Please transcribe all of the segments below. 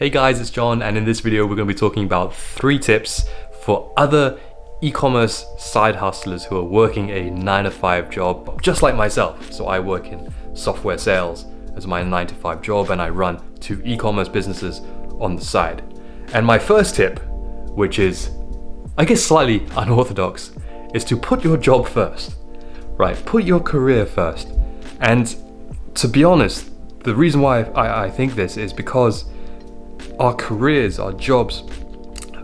Hey guys, it's John, and in this video we're going to be talking about 3 tips for other e-commerce side hustlers who are working a 9-to-5 job just like myself. So I work in software sales as my 9-to-5 job, and I run 2 e-commerce businesses on the side. And my first tip, which is I guess slightly unorthodox, is to put your job first, right? Put your career first. And to be honest, the reason why I think this is because our careers, our jobs,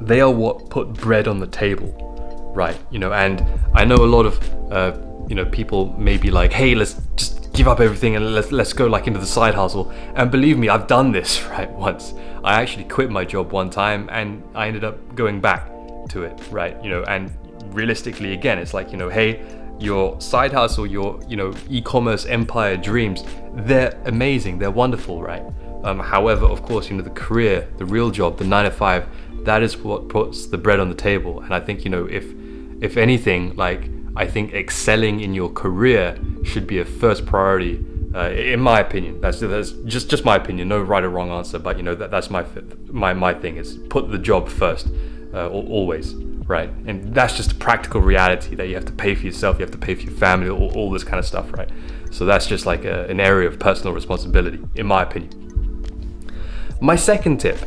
they are what put bread on the table, right? And I know a lot of people may be like, hey, let's just give up everything and let's go like into the side hustle. And believe me, I've done this right once. I actually quit my job one time and I ended up going back to it, right? And realistically, again, it's like, hey, your side hustle, your e-commerce empire dreams, they're amazing, they're wonderful, right? However, of course, the career, the real job, the 9-to-5, that is what puts the bread on the table. And I think, if anything, like, I think excelling in your career should be a first priority, in my opinion. That's just my opinion, no right or wrong answer, but that's my thing is put the job first, always, right? And that's just a practical reality that you have to pay for yourself, you have to pay for your family, all this kind of stuff, right? So that's just like an area of personal responsibility, in my opinion. My second tip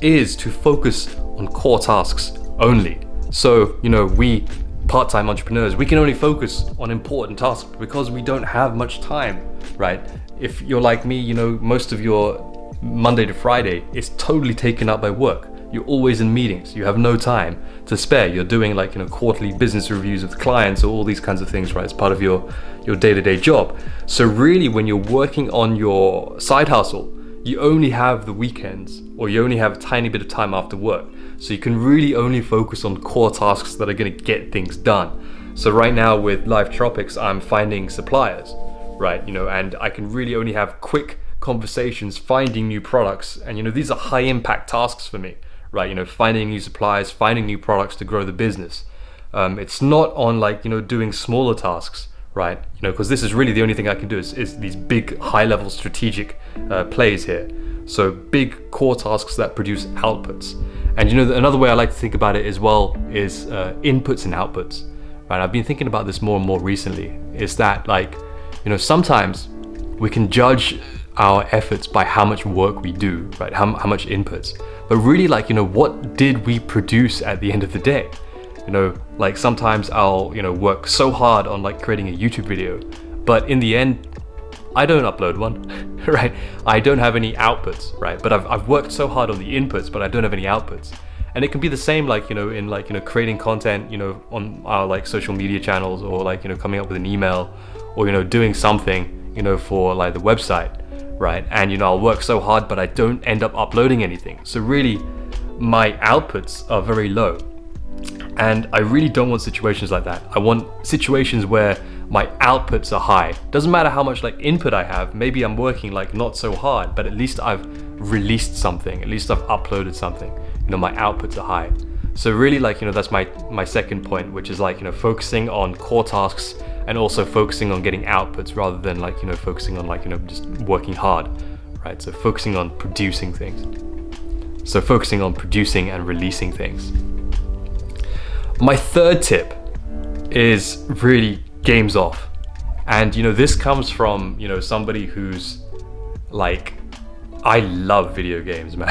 is to focus on core tasks only. So, we part-time entrepreneurs, we can only focus on important tasks because we don't have much time, right? If you're like me, most of your Monday to Friday is totally taken up by work. You're always in meetings. You have no time to spare. You're doing quarterly business reviews with clients or all these kinds of things, right? It's part of your day-to-day job. So really, when you're working on your side hustle, you only have the weekends, or you only have a tiny bit of time after work. So you can really only focus on core tasks that are going to get things done. So right now with Lifetropics, I'm finding suppliers, right? And I can really only have quick conversations, finding new products. And these are high impact tasks for me, right? Finding new suppliers, finding new products to grow the business. It's not on doing smaller tasks, right? Because this is really the only thing I can do is these big high-level strategic plays here. So big core tasks that produce outputs. And another way I like to think about it as well is inputs and outputs, right? I've been thinking about this more and more recently. Is that sometimes we can judge our efforts by how much work we do, right? How much inputs. But really, what did we produce at the end of the day? Sometimes I'll work so hard on creating a YouTube video, but in the end I don't upload one, right? I don't have any outputs, right? But I've worked so hard on the inputs, but I don't have any outputs. And it can be the same in creating content on our social media channels, or coming up with an email, or doing something for the website, right? And I'll work so hard, but I don't end up uploading anything. So really my outputs are very low. And I really don't want situations like that. I want situations where my outputs are high. Doesn't matter how much input I have. Maybe I'm working not so hard, but at least I've released something. At least I've uploaded something. My outputs are high. So really that's my second point, which is focusing on core tasks and also focusing on getting outputs rather than focusing on just working hard, right? So focusing on producing things. So focusing on producing and releasing things. My third tip is really games off. And this comes from somebody who's I love video games, man.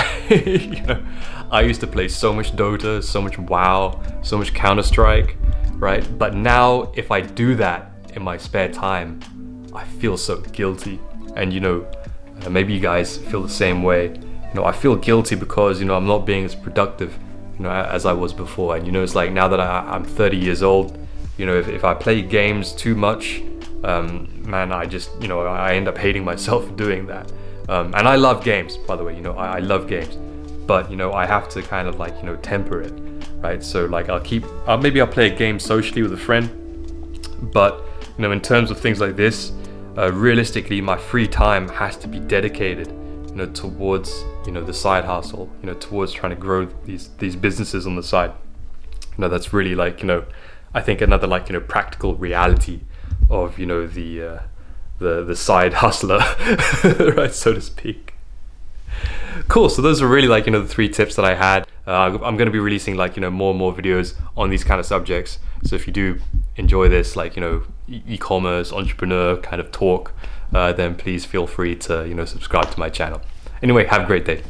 I used to play so much Dota, so much WoW, so much Counter-Strike, right? But now if I do that in my spare time, I feel so guilty. And maybe you guys feel the same way. I feel guilty because I'm not being as productive as I was before. And it's now that I'm 30 years old, if I play games too much, man, I just I end up hating myself for doing that. And I love games, by the way. I love games, but I have to kind of temper it, right? So maybe I'll play a game socially with a friend, but in terms of things like this, realistically my free time has to be dedicated towards the side hustle, towards trying to grow these businesses on the side. That's really I think another practical reality of the side hustler, right, so to speak. Cool, so those are really like, the 3 tips that I had. I'm gonna be releasing like, more and more videos on these kind of subjects. So if you do enjoy this, like, e-commerce, entrepreneur kind of talk, then please feel free to, subscribe to my channel. Anyway, have a great day.